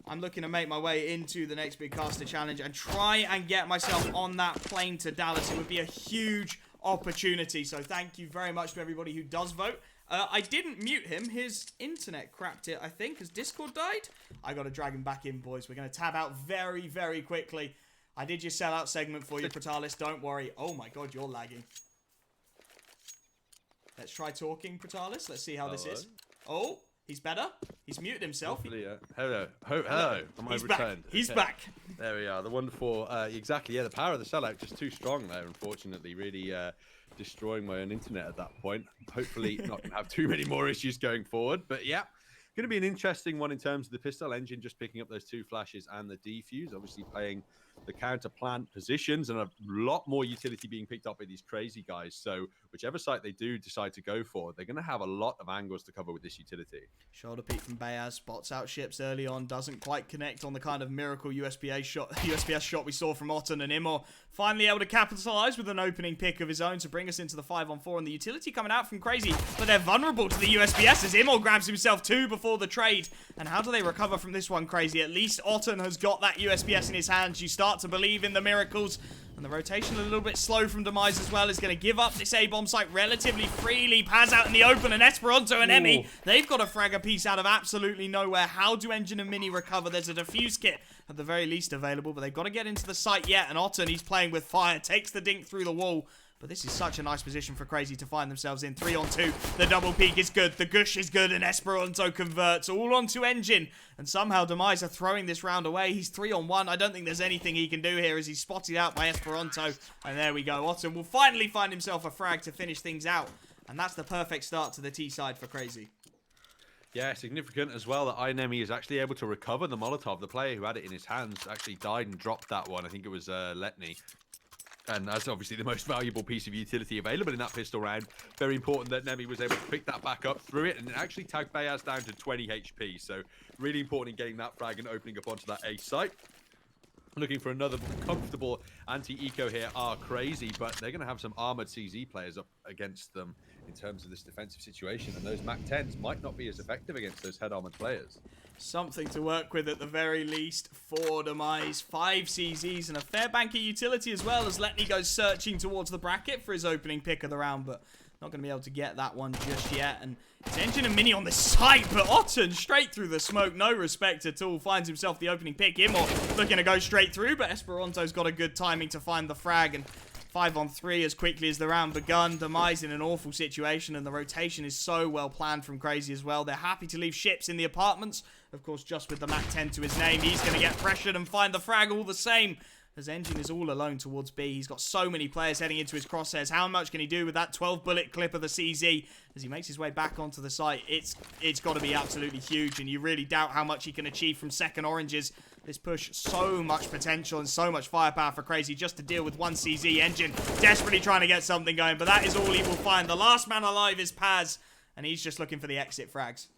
I'm looking to make my way into the next big caster challenge and try and get myself on that plane to Dallas. It would be a huge opportunity. So thank you very much to everybody who does vote. I didn't mute him. His internet crapped it, I think, as Discord died. I got to drag him back in, boys. We're going to tab out very, very quickly. I did your sellout segment for you, Protalis. Don't worry. Oh, my God, you're lagging. Let's try talking, Protalis. Let's see how this is. Oh, he's better. He's muted himself. Hello. Hello. He's back. He's back. There we are. The wonderful, exactly. Yeah, the power of the sellout just too strong there, unfortunately. Really destroying my own internet at that point. Hopefully not going to have too many more issues going forward. But yeah, going to be an interesting one in terms of the pistol Engine just picking up those 2 flashes and the defuse. Obviously playing the counter plant positions and a lot more utility being picked up by these crazy guys. So whichever site they do decide to go for, they're going to have a lot of angles to cover with this utility. Shoulder peek from Bayaz, spots out ships early on, doesn't quite connect on the kind of miracle USPS shot we saw from Otten, and Immor finally able to capitalize with an opening pick of his own to bring us into the 5-on-4, and the utility coming out from Crazy, but they're vulnerable to the USPS as Immor grabs himself 2 before the trade. And how do they recover from this one, Crazy? At least Otten has got that USPS in his hands. You start to believe in the miracles. And the rotation a little bit slow from Demise as well is going to give up this A-bomb site relatively freely. Paz out in the open, and Esperanto and Emmy, they've got a fragger piece out of absolutely nowhere. How do Engine and Mini recover? There's a defuse kit at the very least available, but they've got to get into the site yet. And Otten, he's playing with fire, takes the dink through the wall. But this is such a nice position for Crazy to find themselves in. 3-on-2. The double peak is good. The gush is good. And Esperanto converts all onto Engine. And somehow Demise are throwing this round away. He's 3-on-1. I don't think there's anything he can do here as he's spotted out by Esperanto. And there we go. Otten will finally find himself a frag to finish things out. And that's the perfect start to the T side for Crazy. Yeah, significant as well that Inemi is actually able to recover the Molotov. The player who had it in his hands actually died and dropped that one. I think it was Letny. And that's obviously the most valuable piece of utility available in that pistol round. Very important that Nemi was able to pick that back up through it and actually tag Bayaz down to 20 HP. So really important in getting that frag and opening up onto that A site. Looking for another comfortable anti-eco here are Crazy, but they're going to have some armored CZ players up against them in terms of this defensive situation. And those MAC-10s might not be as effective against those head-armored players. Something to work with at the very least for Demise. 5 CZs and a fair bank of utility as well as Letney goes searching towards the bracket for his opening pick of the round, but not going to be able to get that one just yet. And it's Engine and Mini on the side, but Otten straight through the smoke, no respect at all, finds himself the opening pick. Immor looking to go straight through, but Esperanto's got a good timing to find the frag, and 5-on-3 as quickly as the round begun. Demise in an awful situation, and the rotation is so well planned from Crazy as well. They're happy to leave ships in the apartments, of course, just with the MAC-10 to his name. He's going to get pressured and find the frag all the same, as Engine is all alone towards B. He's got so many players heading into his crosshairs. How much can he do with that 12-bullet clip of the CZ as he makes his way back onto the site? It's got to be absolutely huge, and you really doubt how much he can achieve from second oranges. This push, so much potential and so much firepower for Crazy just to deal with one CZ. Engine desperately trying to get something going, but that is all he will find. The last man alive is Paz, and he's just looking for the exit frags.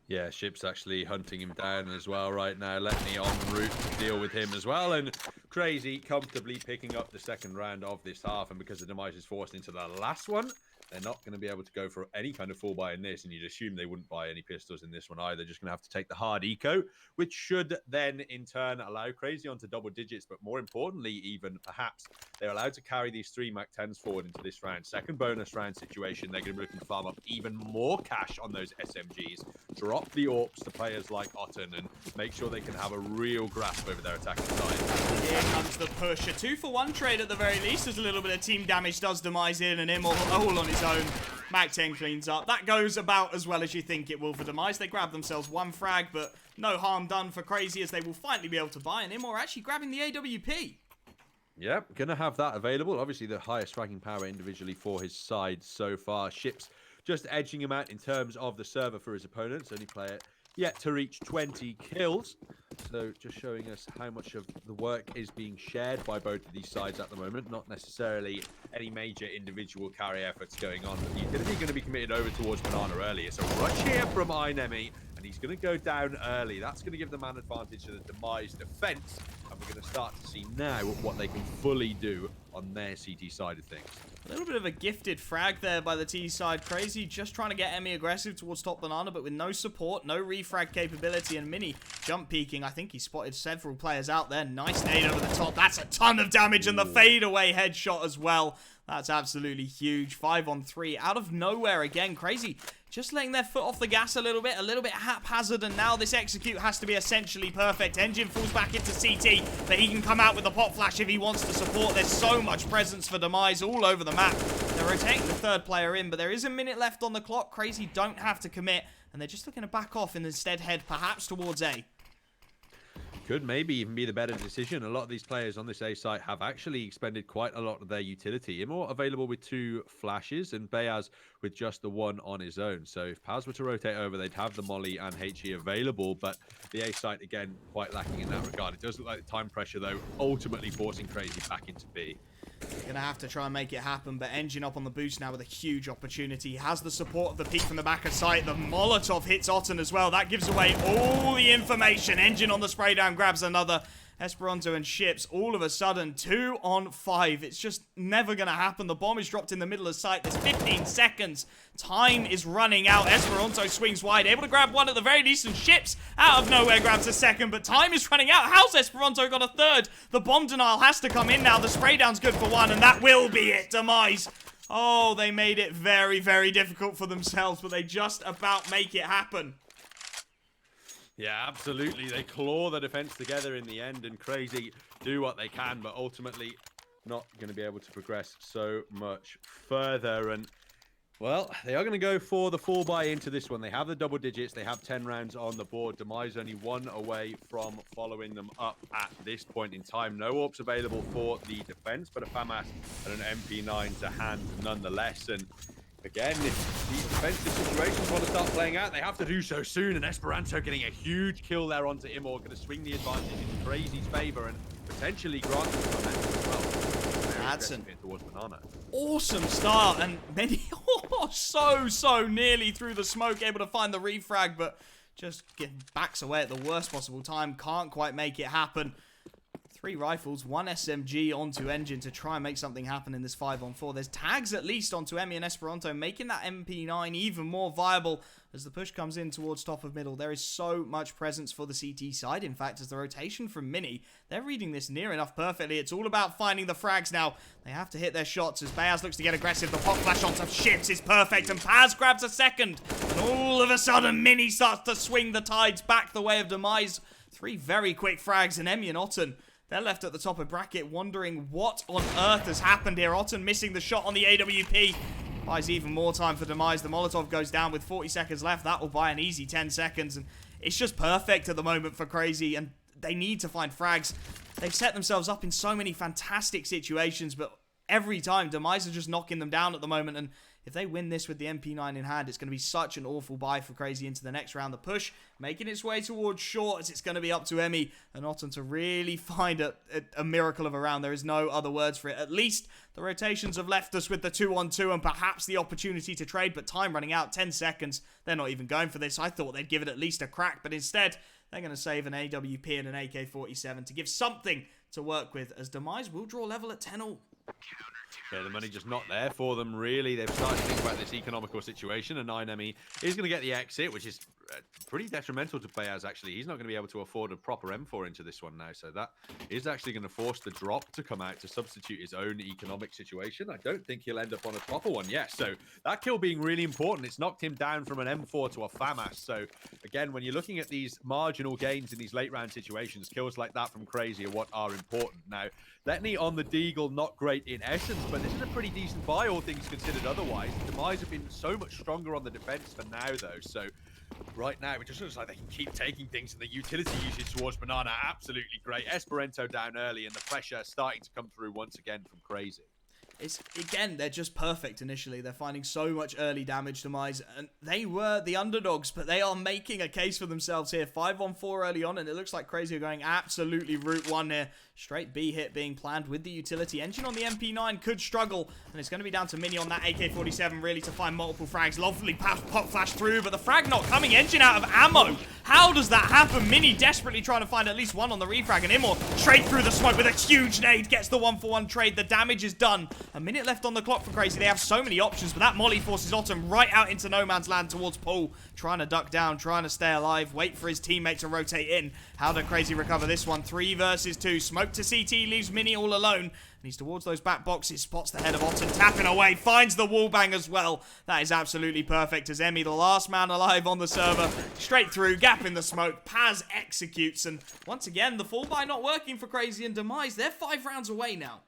Yeah, Ship's actually hunting him down as well right now. Letney en route to deal with him as well. And Crazy comfortably picking up the second round of this half. And because the Demise is forced into the last one, they're not going to be able to go for any kind of full buy in this. And you'd assume they wouldn't buy any pistols in this one either. Just going to have to take the hard eco, which should then in turn allow Crazy onto double digits. But more importantly, even perhaps they're allowed to carry these 3 MAC-10s forward into this round. Second bonus round situation, they're going to be looking to farm up even more cash on those SMGs. Drop the AWPs to players like Otten and make sure they can have a real grasp over their attacking side. Here comes the push. A 2-for-1 trade at the very least, as a little bit of team damage does Demise in, and Immor all on his own. MAC-10 cleans up. That goes about as well as you think it will for Demise. They grab themselves 1 frag, but no harm done for Crazy as they will finally be able to buy, and Immor actually grabbing the AWP. Yep, going to have that available. Obviously, the highest fragging power individually for his side so far. Ship's just edging him out in terms of the server for his opponents. Only player yet to reach 20 kills. So just showing us how much of the work is being shared by both of these sides at the moment. Not necessarily any major individual carry efforts going on. But the utility going to be committed over towards Banana earlier. So rush here from Inemi. And he's going to go down early. That's going to give the man advantage to the Demise defense. And we're going to start to see now what they can fully do on their CT side of things. A little bit of a gifted frag there by the T side. Crazy just trying to get Emmy aggressive towards top Banana, but with no support, no refrag capability, and Mini jump peeking. I think he spotted several players out there. Nice nade over the top. That's a ton of damage, and the fadeaway headshot as well. That's absolutely huge. 5-on-3 out of nowhere again. Crazy just letting their foot off the gas a little bit haphazard, and now this execute has to be essentially perfect. Engine falls back into CT, but he can come out with the pop flash if he wants to support. There's so much presence for Demise all over the map. They're rotating the third player in, but there is a minute left on the clock. Crazy don't have to commit, and they're just looking to back off and instead head perhaps towards A. could maybe even be the better decision. A lot of these players on this A site have actually expended quite a lot of their utility. Immor available with 2 flashes and Beyaz with just the 1 on his own. So if Paz were to rotate over, they'd have the Molly and HE available, but the A site, again, quite lacking in that regard. It does look like the time pressure, though, ultimately forcing Crazy back into B. Gonna have to try and make it happen, but Engine up on the boost now with a huge opportunity. He has the support of the peek from the back of sight. The Molotov hits Otten as well. That gives away all the information. Engine on the spray down grabs another. Esperanto and Ships all of a sudden 2 on 5. It's just never gonna happen. The bomb is dropped in the middle of sight. There's 15 seconds. Time is running out. Esperanto swings wide, able to grab one at the very least, and Ships out of nowhere grabs a second, but time is running out. How's Esperanto got a third? The bomb denial has to come in now. The spray down's good for 1, and that will be it. Demise. Oh, they made it very, very difficult for themselves, but they just about make it happen. Yeah, absolutely. They claw the defense together in the end, and Crazy do what they can, but ultimately not going to be able to progress so much further. And, well, they are going to go for the full buy into this one. They have the double digits. They have 10 rounds on the board. Demise only 1 away from following them up at this point in time. No AWPs available for the defense, but a FAMAS and an MP9 to hand nonetheless. And again, if these defensive situations want to start playing out, they have to do so soon. And Esperanto getting a huge kill there onto Immor, going to swing the advantage in Crazy's favor and potentially grant them momentum as well. That's an towards Banana. Awesome start, and many so nearly through the smoke, able to find the refrag, but just backs away at the worst possible time. Can't quite make it happen. 3 rifles, 1 SMG onto Engine to try and make something happen in this 5-on-4. There's tags at least onto Emmy and Esperanto, making that MP9 even more viable as the push comes in towards top of middle. There is so much presence for the CT side. In fact, as the rotation from Mini, they're reading this near enough perfectly. It's all about finding the frags now. They have to hit their shots as Beyaz looks to get aggressive. The pop flash onto Ships is perfect, and Paz grabs a second. And all of a sudden, Mini starts to swing the tides back the way of Demise. 3 very quick frags, and Emmy and Otten, they're left at the top of bracket wondering what on earth has happened here. Otten missing the shot on the AWP. Buys even more time for Demise. The Molotov goes down with 40 seconds left. That will buy an easy 10 seconds. And it's just perfect at the moment for Crazy. And they need to find frags. They've set themselves up in so many fantastic situations. But every time, Demise is just knocking them down at the moment. And if they win this with the MP9 in hand, it's going to be such an awful buy for Crazy into the next round. The push making its way towards short, as it's going to be up to Emmy and Otten to really find a miracle of a round. There is no other words for it. At least the rotations have left us with the 2-on-2 and perhaps the opportunity to trade, but time running out, 10 seconds. They're not even going for this. I thought they'd give it at least a crack, but instead they're going to save an AWP and an AK-47 to give something to work with, as Demise will draw level at 10-all. Yeah, the money just not there for them, really. They've started to think about this economical situation, and 9ME is going to get the exit, which is pretty detrimental to Beyaz, actually. He's not going to be able to afford a proper M4 into this one now, so that is actually going to force the drop to come out to substitute his own economic situation. I don't think he'll end up on a proper one yet, so that kill being really important. It's knocked him down from an M4 to a FAMAS, so again, when you're looking at these marginal gains in these late round situations, kills like that from Crazy are what are important. Now, Letney on the Deagle, not great in essence, but this is a pretty decent buy, all things considered otherwise. Demise have been so much stronger on the defense for now, though, so right now it just looks like they can keep taking things, and the utility usage towards Banana, absolutely great. Esperanto down early, and the pressure starting to come through once again from Crazy. It's, again, they're just perfect initially. They're finding so much early damage, Demise, and they were the underdogs, but they are making a case for themselves here. 5-on-4 early on, and it looks like Crazy are going absolutely route 1 here. Straight B hit being planned with the utility. Engine on the MP9 could struggle, and it's going to be down to Mini on that AK-47 really to find multiple frags. Lovely pop flash through, but the frag not coming. Engine out of ammo. How does that happen? Mini desperately trying to find at least one on the refrag, and Immor straight through the smoke with a huge nade. Gets the 1-for-1 trade. The damage is done. A minute left on the clock for Crazy. They have so many options, but that molly forces Otten right out into no man's land towards Paul. Trying to duck down, trying to stay alive, wait for his teammate to rotate in. How did Crazy recover this one? 3 versus 2. Smoke to CT, leaves Mini all alone. And he's towards those back boxes, spots the head of Otten, tapping away, finds the wallbang as well. That is absolutely perfect as Emmy, the last man alive on the server, straight through, gap in the smoke. Paz executes, and once again, the full buy not working for Crazy and Demise. They're 5 rounds away now.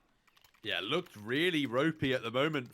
Yeah, looked really ropey at the moment,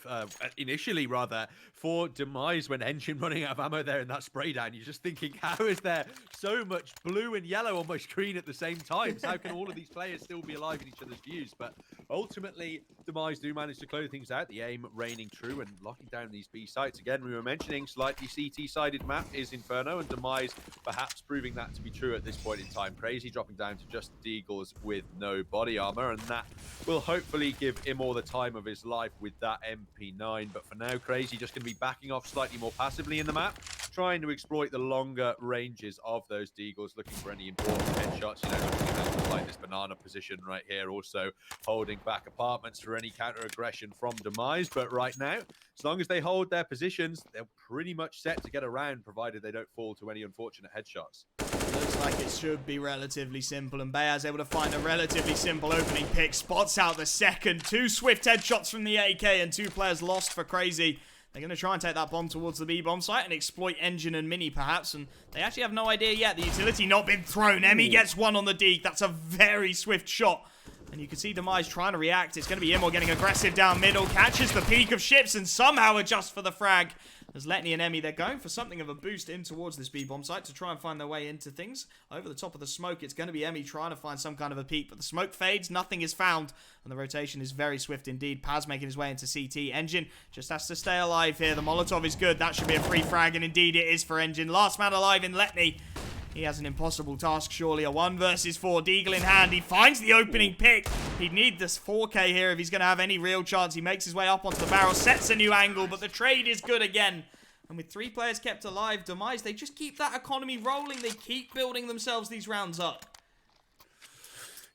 initially rather, for Demise when Engine running out of ammo there in that spray down. You're just thinking, how is there so much blue and yellow on my screen at the same time? How can all of these players still be alive in each other's views? But ultimately, Demise do manage to close things out. The aim reigning true and locking down these B sites. Again, we were mentioning slightly CT-sided map is Inferno, and Demise perhaps proving that to be true at this point in time. Crazy dropping down to just Deagles with no body armor, and that will hopefully give him all the time of his life with that MP9. But for now, Crazy just going to be backing off slightly more passively in the map, trying to exploit the longer ranges of those Deagles, looking for any important headshots. You know, looking at like this banana position right here, also holding back apartments for any counter aggression from Demise. But right now, as long as they hold their positions, they're pretty much set to get around, provided they don't fall to any unfortunate headshots. Looks like it should be relatively simple, and Beaz able to find a relatively simple opening pick. Spots out the second. 2 swift headshots from the AK, and 2 players lost for Crazy. They're going to try and take that bomb towards the B-bomb site and exploit Engine and Mini, perhaps. And they actually have no idea yet. The utility not been thrown. Emmy gets one on the Deeg. That's a very swift shot. And you can see Demise trying to react. It's going to be Immor getting aggressive down middle. Catches the peak of ships and somehow adjusts for the frag. As Letney and Emmy, they're going for something of a boost in towards this B-bomb site to try and find their way into things. Over the top of the smoke, it's going to be Emmy trying to find some kind of a peak, but the smoke fades, nothing is found, and the rotation is very swift indeed. Paz making his way into CT. Engine just has to stay alive here. The Molotov is good. That should be a free frag, and indeed it is for Engine. Last man alive in Letney. He has an impossible task, surely. A 1 versus 4. Deagle in hand. He finds the opening pick. He'd need this 4K here if he's going to have any real chance. He makes his way up onto the barrel, sets a new angle, but the trade is good again. And with 3 players kept alive, Demise, they just keep that economy rolling. They keep building themselves these rounds up.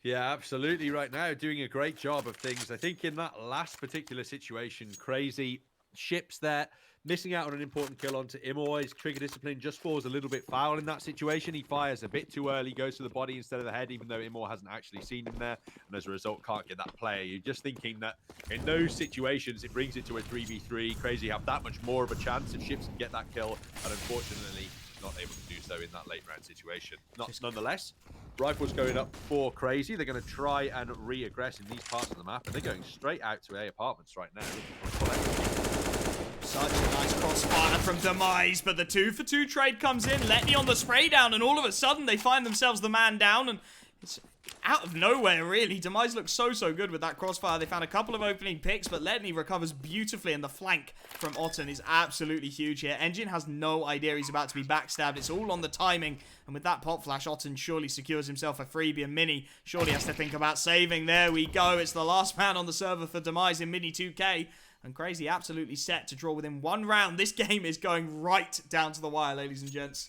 Yeah, absolutely. Right now, doing a great job of things. I think in that last particular situation, Crazy ships there, missing out on an important kill onto Immor. His trigger discipline just falls a little bit foul in that situation. He fires a bit too early, goes to the body instead of the head, even though Immor hasn't actually seen him there, and as a result can't get that player. You're just thinking that in those situations, it brings it to a 3v3. Crazy have that much more of a chance if ships can get that kill, and unfortunately not able to do so in that late round situation. Nonetheless, rifles going up for Crazy. They're going to try and re-aggress in these parts of the map, and they're going straight out to A apartments right now. Such a nice crossfire from Demise, but the 2-for-2 trade comes in. Letney on the spray down, and all of a sudden they find themselves the man down, and it's out of nowhere, really. Demise looks so good with that crossfire. They found a couple of opening picks, but Letney recovers beautifully, and the flank from Otten is absolutely huge here. Engine has no idea he's about to be backstabbed. It's all on the timing, and with that pop flash, Otten surely secures himself a freebie, and Mini surely has to think about saving. There we go. It's the last man on the server for Demise in Mini 2K. And Crazy absolutely set to draw within 1 round. This game is going right down to the wire, ladies and gents.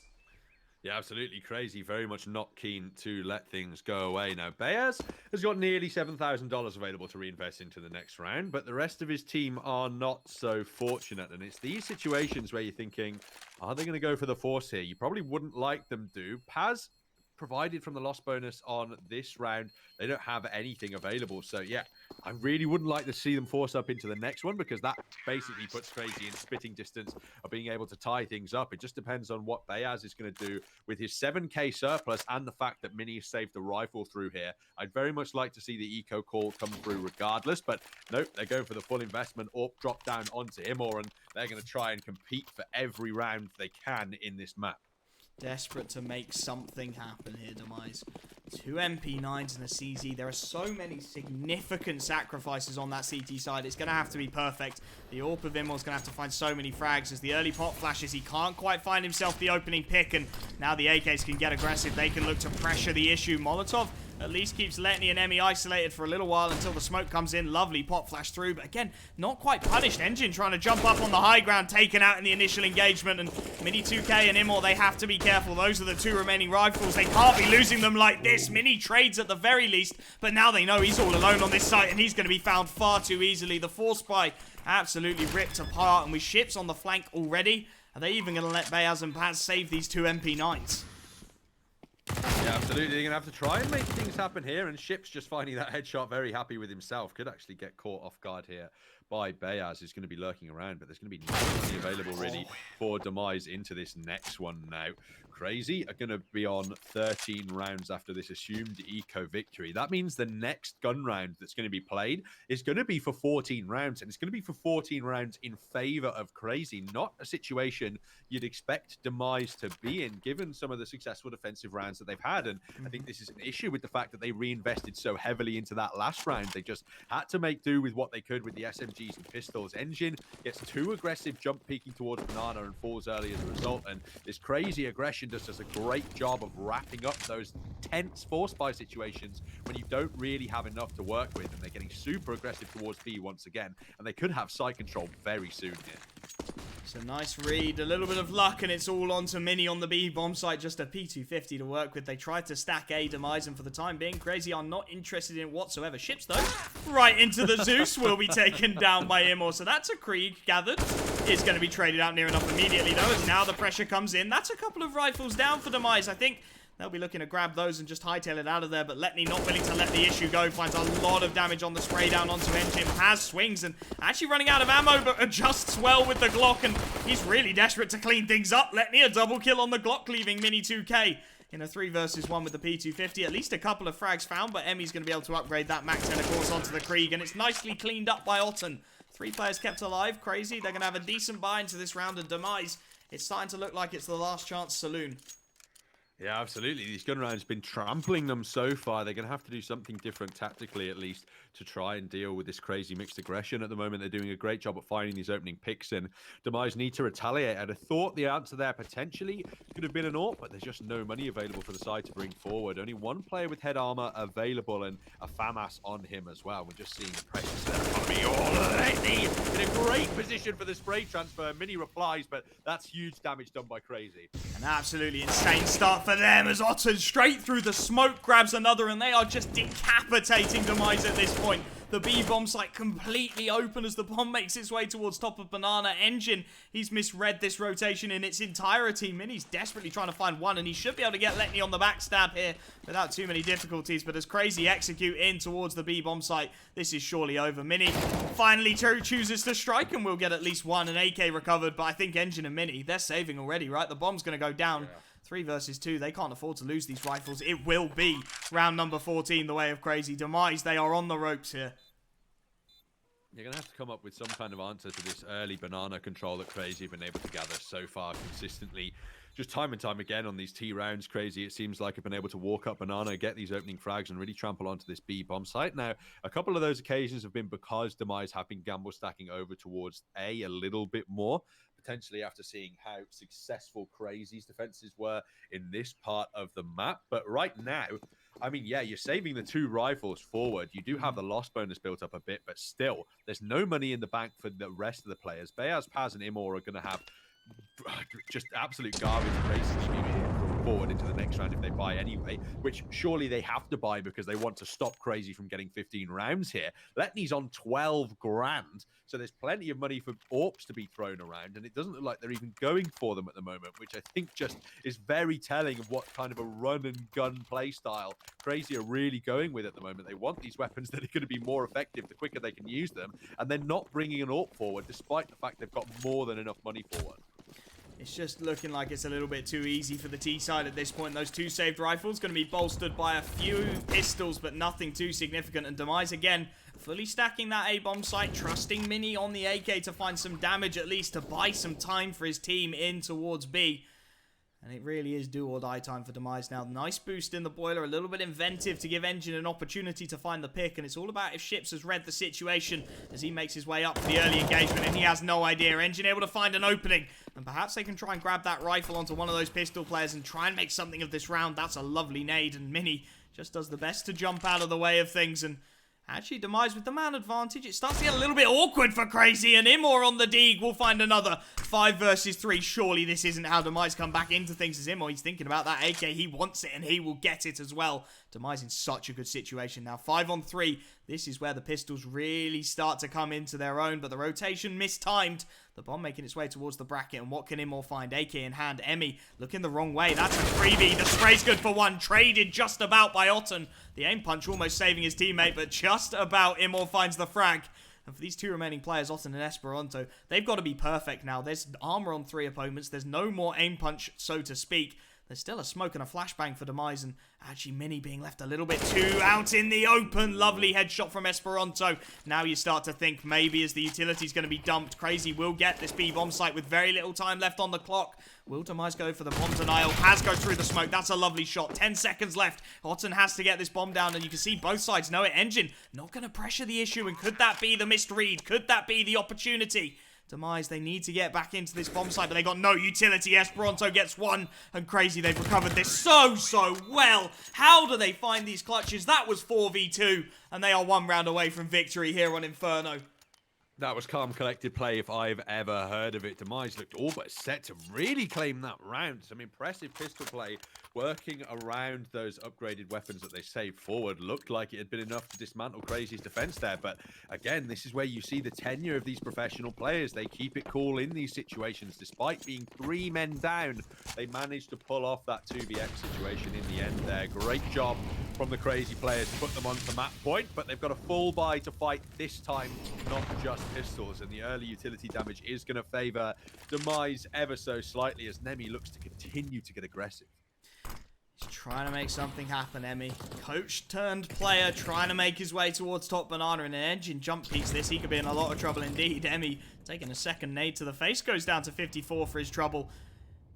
Yeah, absolutely. Crazy. Very much not keen to let things go away. Now, Beaz has got nearly $7,000 available to reinvest into the next round, but the rest of his team are not so fortunate. And it's these situations where you're thinking, are they going to go for the force here? You probably wouldn't like them to. Paz provided from the loss bonus on this round, they don't have anything available. So yeah, I really wouldn't like to see them force up into the next one, because that basically puts Crazy in spitting distance of being able to tie things up. It just depends on what Beaz is going to do with his 7k surplus and the fact that Mini saved the rifle through here. I'd very much like to see the eco call come through regardless, but nope, they're going for the full investment or drop down onto Immor, and they're going to try and compete for every round they can in this map. Desperate to make something happen here, Demise. 2 MP9s and a CZ. There are so many significant sacrifices on that CT side. It's going to have to be perfect. The AWP of Immor's going to have to find so many frags. As the early pop flashes, he can't quite find himself the opening pick, and now the AKs can get aggressive. They can look to pressure the issue. Molotov at least keeps Letney and Emmy isolated for a little while until the smoke comes in. Lovely pop flash through, but again, not quite punished. Engine trying to jump up on the high ground, taken out in the initial engagement, and Mini 2K and Immor, they have to be careful. Those are the 2 remaining rifles. They can't be losing them like this. Mini trades at the very least, but now they know he's all alone on this site, and he's going to be found far too easily. The force spy absolutely ripped apart, and with ships on the flank already, are they even going to let Beaz and Paz save these 2 MP9s? Yeah, absolutely. They're going to have to try and make things happen here, and Ship's just finding that headshot very happy with himself. Could actually get caught off guard here by Beyaz is going to be lurking around, but there's going to be nothing available really for Demise into this next one now. CR4ZY are going to be on 13 rounds after this assumed eco victory. That means the next gun round that's going to be played is going to be for 14 rounds, and it's going to be for 14 rounds in favor of CR4ZY, not a situation you'd expect Demise to be in, given some of the successful defensive rounds that they've had. And I think this is an issue with the fact that they reinvested so heavily into that last round. They just had to make do with what they could with the SMGs and pistols. Engine gets too aggressive, jump peeking towards Banana, and falls early as a result. And this crazy aggression just does a great job of wrapping up those tense force buy situations when you don't really have enough to work with, and they're getting super aggressive towards B once again, and they could have site control very soon here. It's a nice read, a little bit of luck, and it's all on to Mini on the B bomb site. Just a P250 to work with. They tried to stack A Demise, and for the time being, CR4ZY are not interested in it whatsoever. Ships though, right into the Zeus, will be taken down by Immor. So that's a Krieg gathered. Is going to be traded out near enough immediately though, as now the pressure comes in. That's a couple of rifles down for Demise. I think they'll be looking to grab those and just hightail it out of there, but Letney not willing to let the issue go. Finds a lot of damage on the spray down onto Engine. Has swings and actually running out of ammo, but adjusts well with the Glock, and he's really desperate to clean things up. Letney a double kill on the Glock, leaving Mini 2K in a 3 versus 1 with the P250. At least a couple of frags found, but Emmy's going to be able to upgrade that Max 10, of course, onto the Krieg, and it's nicely cleaned up by Otten. 3 players kept alive. CR4ZY, they're going to have a decent buy into this round, and Demise, it's starting to look like it's the last chance saloon. Yeah, absolutely. These gun rounds have been trampling them so far. They're going to have to do something different tactically, at least, to try and deal with this crazy mixed aggression. At the moment, they're doing a great job at finding these opening picks, and Demise need to retaliate. I'd have thought the answer there potentially could have been an AWP, but there's just no money available for the side to bring forward. Only one player with head armor available, and a FAMAS on him as well. We're just seeing the precious economy already in a great position for the spray transfer. Mini replies, but that's huge damage done by CR4ZY. An absolutely insane start for them, as Otten straight through the smoke grabs another, and they are just decapitating Demise at this point. The B bomb site completely open as the bomb makes its way towards top of Banana. Engine, he's misread this rotation in its entirety. Mini's desperately trying to find one, and he should be able to get Letney on the backstab here without too many difficulties. But as CR4ZY execute in towards the B bomb site, this is surely over. Mini finally chooses to strike, and we'll get at least one. An AK recovered, but I think Engine and Mini, they're saving already, right? The bomb's going to go down. Yeah. 3 versus 2, they can't afford to lose these rifles. It will be round number 14, the way of CR4ZY. Demise, they are on the ropes here. You're going to have to come up with some kind of answer to this early banana control that CR4ZY have been able to gather so far consistently. Just time and time again on these T rounds, CR4ZY, it seems like, have been able to walk up Banana, get these opening frags, and really trample onto this B bomb site. Now, a couple of those occasions have been because Demise have been gamble stacking over towards A little bit more, potentially after seeing how successful CR4ZY's defenses were in this part of the map. But right now, I mean, yeah, you're saving the 2 rifles forward. You do have the loss bonus built up a bit, but still, there's no money in the bank for the rest of the players. Beyaz, Paz, and Immor are going to have just absolute garbage races forward into the next round if they buy anyway, which surely they have to buy because they want to stop CR4ZY from getting 15 rounds here. Letney's on 12 grand, so there's plenty of money for AWPs to be thrown around, and it doesn't look like they're even going for them at the moment, which I think just is very telling of what kind of a run and gun play style CR4ZY are really going with at the moment. They want these weapons that are going to be more effective the quicker they can use them, and they're not bringing an AWP forward despite the fact they've got more than enough money for one. It's just looking like it's a little bit too easy for the T side at this point. Those 2 saved rifles going to be bolstered by a few pistols, but nothing too significant. And Demise, again, fully stacking that A-bomb site, trusting Mini on the AK to find some damage at least, to buy some time for his team in towards B. And it really is do or die time for Demise now. Nice boost in the boiler, a little bit inventive to give Engine an opportunity to find the pick. And it's all about if Ships has read the situation as he makes his way up for the early engagement. And he has no idea. Engine able to find an opening. And perhaps they can try and grab that rifle onto one of those pistol players and try and make something of this round. That's a lovely nade. And Mini just does the best to jump out of the way of things. And actually, Demise with the man advantage. It starts to get a little bit awkward for CR4ZY, and Immor on the Deeg will find another 5 versus 3. Surely this isn't how Demise come back into things as Immor. He's thinking about that AK. He wants it, and he will get it as well. Demise in such a good situation now. 5 on 3. This is where the pistols really start to come into their own, but the rotation mistimed. The bomb making its way towards the bracket, and what can Immor find? AK in hand. Emmy looking the wrong way. That's a freebie. The spray's good for 1. Traded just about by Otten. The aim punch almost saving his teammate, but just about Immor finds the frag. And for these two remaining players, Otton and Esperanto, they've got to be perfect now. There's armor on 3 opponents. There's no more aim punch, so to speak. There's still a smoke and a flashbang for Demise, and actually Mini being left a little bit too out in the open. Lovely headshot from Esperanto. Now you start to think maybe as the utility's going to be dumped, Crazy will get this B-bomb site with very little time left on the clock. Will Demise go for the bomb denial? Has go through the smoke. That's a lovely shot. 10 seconds left. Otton has to get this bomb down, and you can see both sides know it. Engine not going to pressure the issue, and could that be the missed read? Could that be the opportunity? Demise, they need to get back into this bomb site, but they got no utility. Esperanto gets one, and Crazy, they've recovered this so well. How do they find these clutches? That was 4v2, and they are 1 round away from victory here on Inferno. That was calm, collected play if I've ever heard of it. Demise looked all but set to really claim that round. Some impressive pistol play, working around those upgraded weapons that they saved forward. Looked like it had been enough to dismantle Crazy's defense there. But again, this is where you see the tenure of these professional players. They keep it cool in these situations. Despite being 3 men down, they managed to pull off that 2vx situation in the end there. Great job from the Crazy players to put them onto map point, but they've got a full buy to fight this time, not just pistols, and the early utility damage is going to favor Demise ever so slightly as Nemi looks to continue to get aggressive. He's trying to make something happen, Emmy. Coach turned player trying to make his way towards top banana, and an Engine jump peeks this. He could be in a lot of trouble indeed. Emmy taking a second nade to the face, goes down to 54 for his trouble.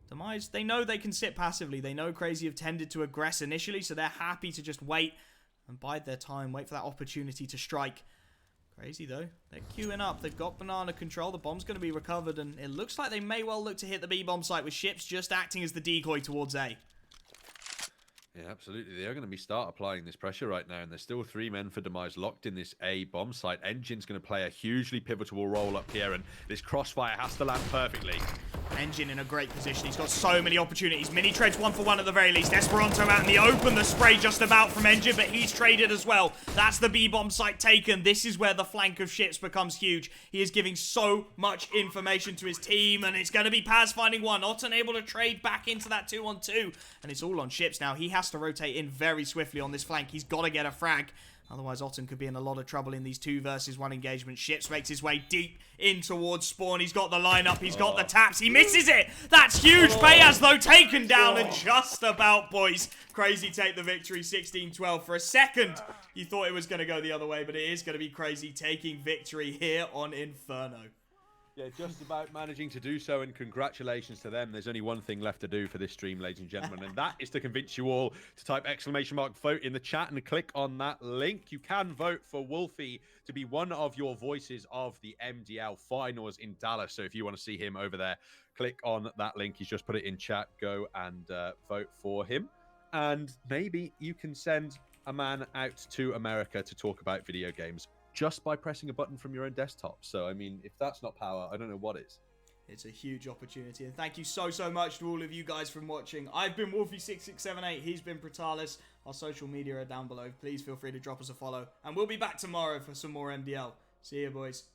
Demise, they know they can sit passively. They know Crazy have tended to aggress initially, so they're happy to just wait and bide their time, wait for that opportunity to strike. Crazy, though. They're queuing up. They've got banana control. The bomb's going to be recovered, and it looks like they may well look to hit the B-bomb site with ships just acting as the decoy towards A. Yeah, absolutely. They are going to start applying this pressure right now, and there's still 3 men for Demise locked in this A bomb site. Engine's going to play a hugely pivotal role up here, and this crossfire has to land perfectly. Engine in a great position. He's got so many opportunities. Mini trades 1 for 1 at the very least. Esperanto out in the open. The spray just about from Engine, but he's traded as well. That's the B-bomb site taken. This is where the flank of ships becomes huge. He is giving so much information to his team, and it's going to be Paz finding one. Otton able to trade back into that 2-on-2, and it's all on ships now. He has to rotate in very swiftly on this flank. He's got to get a frag. Otherwise, Otton could be in a lot of trouble in these 2 versus 1 engagement. Ships makes his way deep in towards spawn. He's got the lineup. He's got the taps. He misses it. That's huge. Bayaz, though, taken down and just about, boys. Crazy take the victory, 16-12. For a second, you thought it was going to go the other way, but it is going to be Crazy taking victory here on Inferno. Yeah, just about managing to do so, and congratulations to them. There's only one thing left to do for this stream, ladies and gentlemen, and that is to convince you all to type !vote in the chat and click on that link. You can vote for Wolfie to be one of your voices of the MDL finals in Dallas. So if you want to see him over there, click on that link. He's just put it in chat. Go and vote for him. And maybe you can send a man out to America to talk about video games just by pressing a button from your own desktop. So, I mean, if that's not power, I don't know what is. It's a huge opportunity, and thank you so much to all of you guys for watching. I've been Wolfie6678, he's been Pratalis. Our social media are down below. Please feel free to drop us a follow, and we'll be back tomorrow for some more MDL. See you, boys.